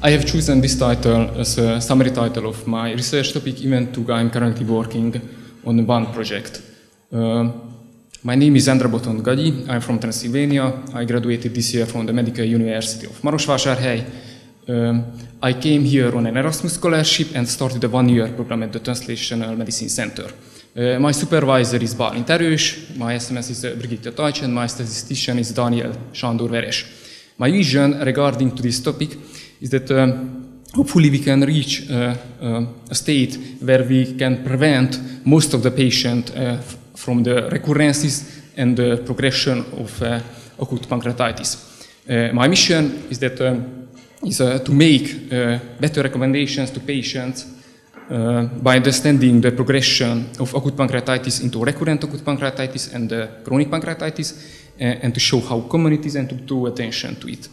I have chosen this title as a summary title of my research topic, even though I'm currently working on one project. My name is Endre-Botond Gagyi. I'm from Transylvania. I graduated this year from the Medical University of Marosvásárhely. I came here on an Erasmus scholarship and started a one-year program at the Translational Medicine Center. My supervisor is Bálint Erős, my SMS is Brigitte Tajcs, and my statistician is Daniel Sándor Veres. My vision regarding to this topic is that hopefully we can reach a state where we can prevent most of the patient from the recurrences and the progression of acute pancreatitis. My mission is that to make better recommendations to patients by understanding the progression of acute pancreatitis into recurrent acute pancreatitis and chronic pancreatitis, and to show how common it is and to draw attention to it.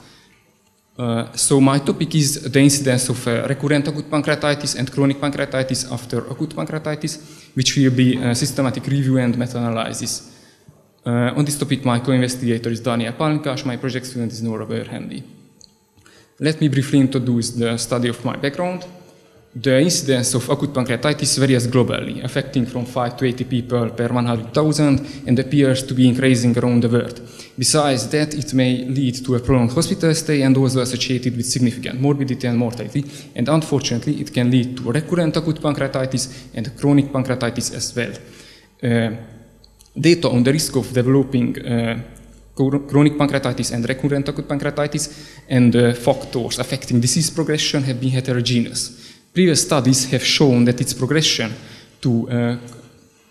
So my topic is the incidence of recurrent acute pancreatitis and chronic pancreatitis after acute pancreatitis, which will be a systematic review and meta-analysis. On this topic, my co-investigator is Daniel Pálinkas, my project student is Nora Bőrhendi. Let me briefly introduce the study of my background. The incidence of acute pancreatitis varies globally, affecting from 5 to 80 people per 100,000 and appears to be increasing around the world. Besides that, it may lead to a prolonged hospital stay and also associated with significant morbidity and mortality. And unfortunately, it can lead to recurrent acute pancreatitis and chronic pancreatitis as well. Data on the risk of developing chronic pancreatitis and recurrent acute pancreatitis and factors affecting disease progression have been heterogeneous. Previous studies have shown that its progression to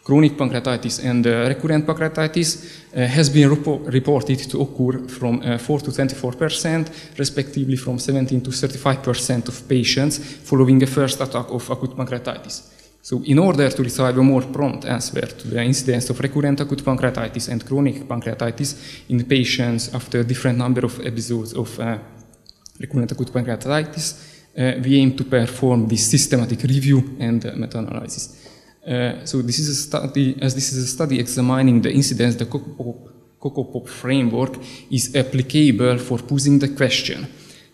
chronic pancreatitis and recurrent pancreatitis has been reported to occur from 4 to 24%, respectively from 17 to 35% of patients following a first attack of acute pancreatitis. So in order to receive a more prompt answer to the incidence of recurrent acute pancreatitis and chronic pancreatitis in patients after a different number of episodes of recurrent acute pancreatitis, we aim to perform this systematic review and meta-analysis. So this is a study examining the incidence, the COCOPOP framework is applicable for posing the question.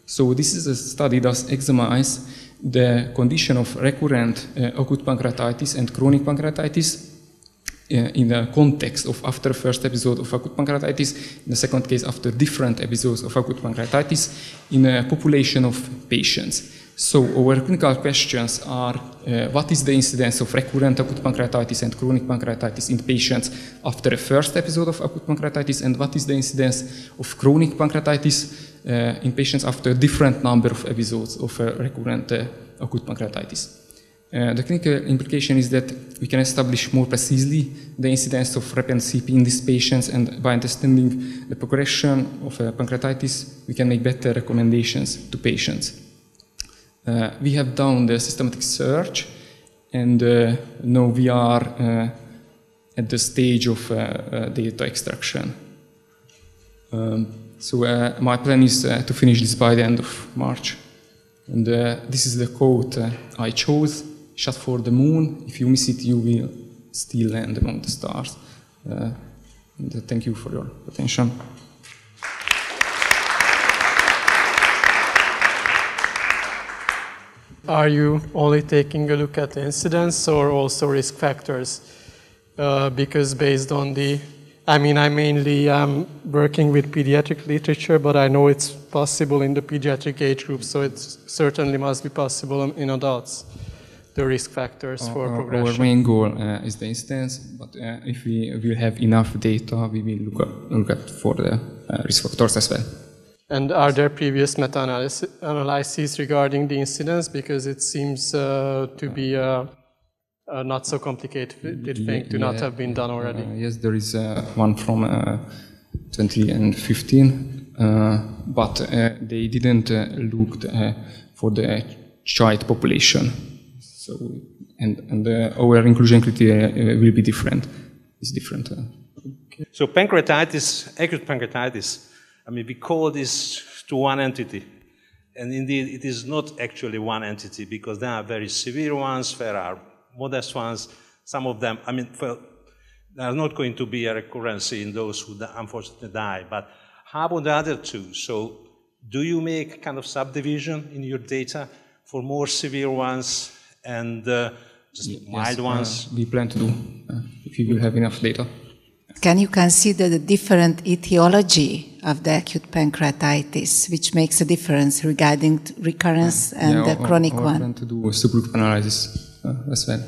So this is a study that examines the condition of recurrent acute pancreatitis and chronic pancreatitis in the context of after first episode of acute pancreatitis, in the second case after different episodes of acute pancreatitis in a population of patients. So our clinical questions are what is the incidence of recurrent acute pancreatitis and chronic pancreatitis in patients after a first episode of acute pancreatitis, and what is the incidence of chronic pancreatitis in patients after a different number of episodes of recurrent acute pancreatitis. The clinical implication is that we can establish more precisely the incidence of REP and CP in these patients, and by understanding the progression of pancreatitis, we can make better recommendations to patients. We have done the systematic search, and now we are at the stage of data extraction. So my plan is to finish this by the end of March. And this is the quote I chose: "Shot for the moon. If you miss it, you will still land among the stars." And thank you for your attention. Are you only taking a look at the incidence or also risk factors? Because based on the, I mainly am working with pediatric literature, but I know it's possible in the pediatric age group, so it certainly must be possible in adults, the risk factors for progression. Our main goal is the incidence, but if we will have enough data, we will look at for the risk factors as well. And are there previous meta-analyses regarding the incidence? Because it seems to be a not so complicated thing to not have been done already. Yes, there is one from 2015, but they didn't look for the child population. So, and our inclusion criteria will be different. It's different. Okay. So pancreatitis, acute pancreatitis, we call this to one entity. And indeed, it is not actually one entity, because there are very severe ones, there are modest ones. Some of them, there are not going to be a recurrence in those who unfortunately die. But how about the other two? So Do you make kind of subdivision in your data for more severe ones and just mild ones? We plan to do, if we will have enough data. Can you consider the different etiology of the acute pancreatitis, which makes a difference regarding recurrence and the chronic one? We plan to do a subgroup analysis as well.